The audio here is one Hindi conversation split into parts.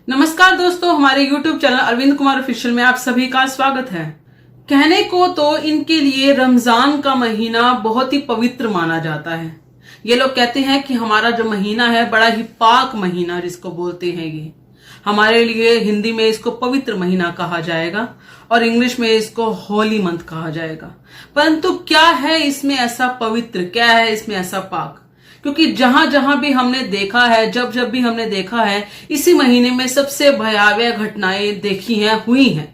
नमस्कार दोस्तों, हमारे YouTube channel Arvind Kumar official में आप सभी का स्वागत है। कहने को तो इनके लिए रमजान का महीना बहुत ही पवित्र माना जाता है। ये लोग कहते हैं कि हमारा जो महीना है बड़ा ही पाक महीना जिसको बोलते हैं, ये हमारे लिए हिंदी में इसको पवित्र महीना कहा जाएगा और इंग्लिश में इसको होली मंथ कहा जाएगा। परंतु क्या है इसमें ऐसा पवित्र, क्या है इसमें ऐसा पाक? क्योंकि जहां जहां भी हमने देखा है, जब जब भी हमने देखा है, इसी महीने में सबसे भयावह घटनाएं देखी हैं, हुई हैं।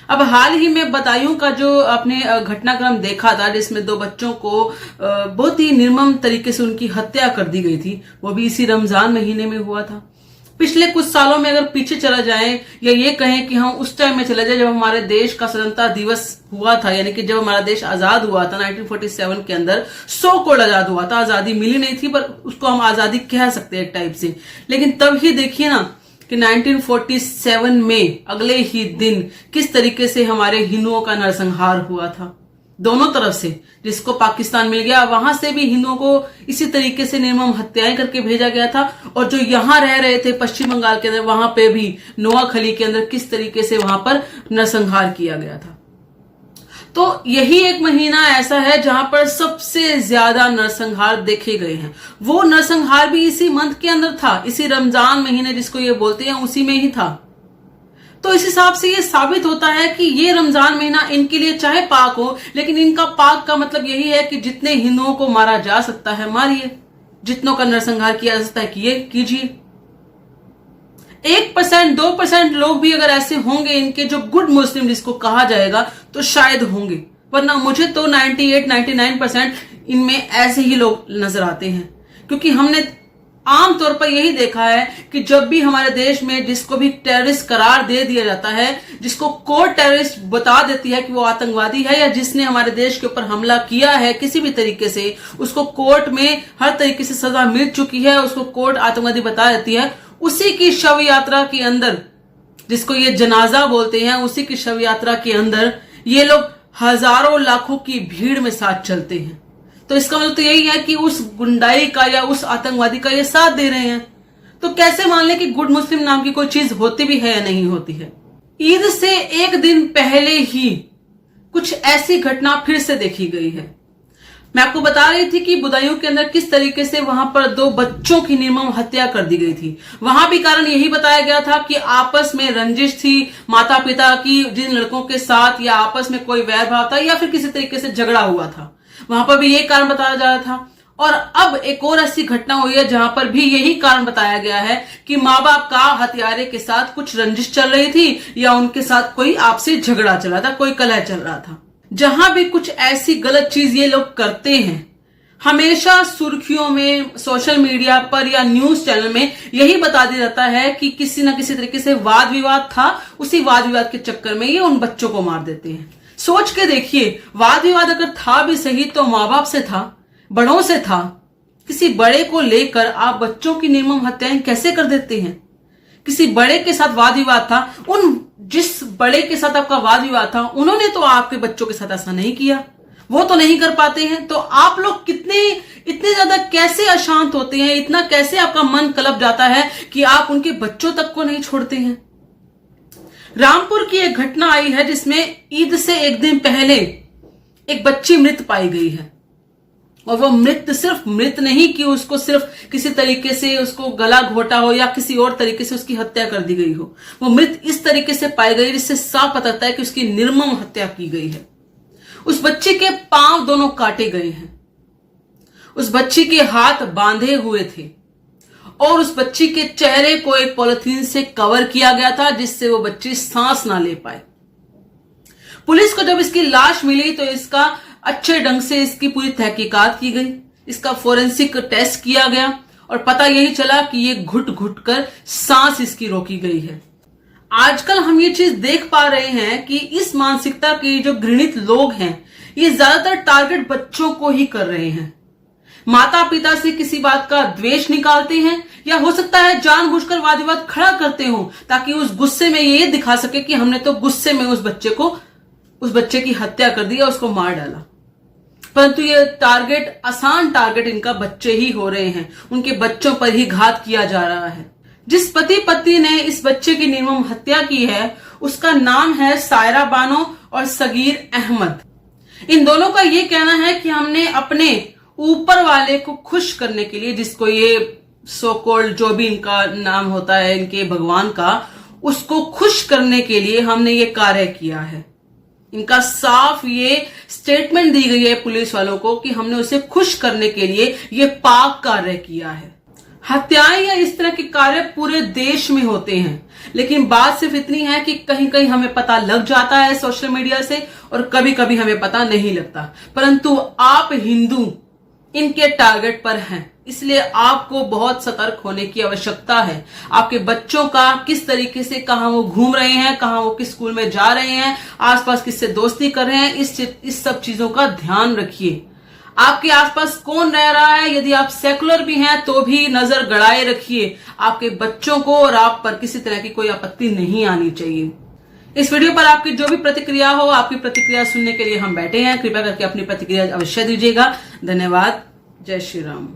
अब हाल ही में बदायूं का जो आपने घटनाक्रम देखा था, जिसमें 2 बच्चों को बहुत ही निर्मम तरीके से उनकी हत्या कर दी गई थी, वो भी इसी रमजान महीने में हुआ था। पिछले कुछ सालों में अगर पीछे चला जाए या ये कहें कि हम उस टाइम में चले जाए जब हमारे देश का स्वतंत्रता दिवस हुआ था, यानी कि जब हमारा देश आजाद हुआ था 1947 के अंदर, 100 कोड आजाद हुआ था। आजादी मिली नहीं थी पर उसको हम आजादी कह सकते हैं एक टाइप से। लेकिन तब ही देखिए ना कि 1947 में अगले ही दिन किस तरीके से हमारे हिंदुओं का नरसंहार हुआ था, दोनों तरफ से। जिसको पाकिस्तान मिल गया, वहां से भी हिंदुओं को इसी तरीके से निर्मम हत्याएं करके भेजा गया था। और जो यहां रह रहे थे पश्चिम बंगाल के अंदर, वहां पे भी नोआखली के अंदर किस तरीके से वहां पर नरसंहार किया गया था। तो यही एक महीना ऐसा है जहां पर सबसे ज्यादा नरसंहार देखे गए हैं। वो नरसंहार भी इसी मंथ के अंदर था, इसी रमजान महीने जिसको ये बोलते हैं, उसी में ही था। तो इस हिसाब से ये साबित होता है कि ये रमजान महीना इनके लिए चाहे पाक हो, लेकिन इनका पाक का मतलब यही है कि जितने हिंदुओं को मारा जा सकता है मारिए, जितनों का नरसंहार किया जा सकता है कीजिए। 1% 2% लोग भी अगर ऐसे होंगे इनके, जो गुड मुस्लिम जिसको कहा जाएगा, तो शायद होंगे, वरना मुझे तो 98-99% इनमें ऐसे ही लोग नजर आते हैं। क्योंकि हमने आमतौर पर यही देखा है कि जब भी हमारे देश में जिसको भी टेररिस्ट करार दे दिया जाता है, जिसको कोर्ट टेररिस्ट बता देती है कि वो आतंकवादी है, या जिसने हमारे देश के ऊपर हमला किया है किसी भी तरीके से, उसको कोर्ट में हर तरीके से सजा मिल चुकी है, उसको कोर्ट आतंकवादी बता देती है, उसी की शव यात्रा के अंदर, जिसको ये जनाजा बोलते हैं, उसी की शव यात्रा के अंदर ये लोग हजारों लाखों की भीड़ में साथ चलते हैं। तो इसका मतलब तो यही है कि उस गुंडाई का या उस आतंकवादी का ये साथ दे रहे हैं। तो कैसे मान लें कि गुड मुस्लिम नाम की कोई चीज होती भी है या नहीं होती है। ईद से एक दिन पहले ही कुछ ऐसी घटना फिर से देखी गई है। मैं आपको बता रही थी कि बदायूं के अंदर किस तरीके से वहां पर 2 बच्चों की निर्मम हत्या कर दी गई थी। वहां भी कारण यही बताया गया था कि आपस में रंजिश थी, माता पिता की जिन लड़कों के साथ, या आपस में कोई वैर भाव था, या फिर किसी तरीके से झगड़ा हुआ था। वहां पर भी यही कारण बताया जा रहा था। और अब एक और ऐसी घटना हुई है जहां पर भी यही कारण बताया गया है कि माँ बाप का हत्यारे के साथ कुछ रंजिश चल रही थी, या उनके साथ कोई आपसी झगड़ा चल रहा था, कोई कलह चल रहा था। जहां भी कुछ ऐसी गलत चीज ये लोग करते हैं, हमेशा सुर्खियों में, सोशल मीडिया पर या न्यूज चैनल में यही बता दिया जाता है कि किसी ना किसी तरीके से वाद विवाद था, उसी वाद विवाद के चक्कर में ये उन बच्चों को मार देते हैं। सोच के देखिए, वाद विवाद अगर था भी सही तो माँ बाप से था, बड़ों से था। किसी बड़े को लेकर आप बच्चों की निर्मम हत्याएं कैसे कर देते हैं? किसी बड़े के साथ वाद विवाद था, जिस बड़े के साथ आपका वाद विवाद था, उन्होंने तो आपके बच्चों के साथ ऐसा नहीं किया, वो तो नहीं कर पाते हैं। तो आप लोग इतने ज्यादा कैसे अशांत होते हैं, इतना कैसे आपका मन कलप जाता है कि आप उनके बच्चों तक को नहीं छोड़ते हैं। रामपुर की एक घटना आई है जिसमें ईद से एक दिन पहले एक बच्ची मृत पाई गई है। और वो मृत सिर्फ मृत नहीं कि उसको सिर्फ किसी तरीके से उसको गला घोटा हो या किसी और तरीके से उसकी हत्या कर दी गई हो, वो मृत इस तरीके से पाई गई जिससे साफ पता चलता है कि उसकी निर्मम हत्या की गई है। उस बच्ची के पांव दोनों काटे गए हैं, उस बच्ची के हाथ बांधे हुए थे, और उस बच्ची के चेहरे को एक पॉलिथीन से कवर किया गया था जिससे वो बच्ची सांस ना ले पाए। पुलिस को जब इसकी लाश मिली तो इसका अच्छे ढंग से इसकी पूरी तहकीकात की गई, इसका फोरेंसिक टेस्ट किया गया और पता यही चला कि ये घुट घुट कर सांस इसकी रोकी गई है। आजकल हम ये चीज देख पा रहे हैं कि इस मानसिकता के जो घृणित लोग हैं, ये ज्यादातर टारगेट बच्चों को ही कर रहे हैं। माता पिता से किसी बात का द्वेष निकालते हैं, या हो सकता है जानबूझकर वाद विवाद खड़ा करते हो ताकि उस गुस्से में ये दिखा सके कि हमने तो गुस्से में उस बच्चे की हत्या कर दी या उसको मार डाला। परंतु ये टारगेट, आसान टारगेट इनका बच्चे ही हो रहे हैं, उनके बच्चों पर ही घात किया जा रहा है। जिस पति पत्नी ने बच्चे की निर्मम हत्या की है उसका नाम है सायरा बानो और सगीर अहमद। इन दोनों का ये कहना है कि हमने अपने ऊपर वाले को खुश करने के लिए, जिसको ये सो कॉल्ड जो भी इनका नाम होता है इनके भगवान का, उसको खुश करने के लिए हमने ये कार्य किया है। इनका साफ ये स्टेटमेंट दी गई है पुलिस वालों को कि हमने उसे खुश करने के लिए ये पाक कार्य किया है। हत्याएं या इस तरह के कार्य पूरे देश में होते हैं, लेकिन बात सिर्फ इतनी है कि कहीं कहीं हमें पता लग जाता है सोशल मीडिया से और कभी कभी हमें पता नहीं लगता। परंतु आप हिंदू इनके टारगेट पर हैं, इसलिए आपको बहुत सतर्क होने की आवश्यकता है। आपके बच्चों का किस तरीके से, कहां वो घूम रहे हैं, कहां वो किस स्कूल में जा रहे हैं, आसपास किससे दोस्ती कर रहे हैं, इस सब चीजों का ध्यान रखिए। आपके आसपास कौन रह रहा है, यदि आप सेकुलर भी हैं तो भी नजर गड़ाए रखिए आपके बच्चों को, और आप पर किसी तरह की कोई आपत्ति नहीं आनी चाहिए। इस वीडियो पर आपकी जो भी प्रतिक्रिया हो, आपकी प्रतिक्रिया सुनने के लिए हम बैठे हैं। कृपया करके अपनी प्रतिक्रिया अवश्य दीजिएगा। धन्यवाद। जय श्री राम।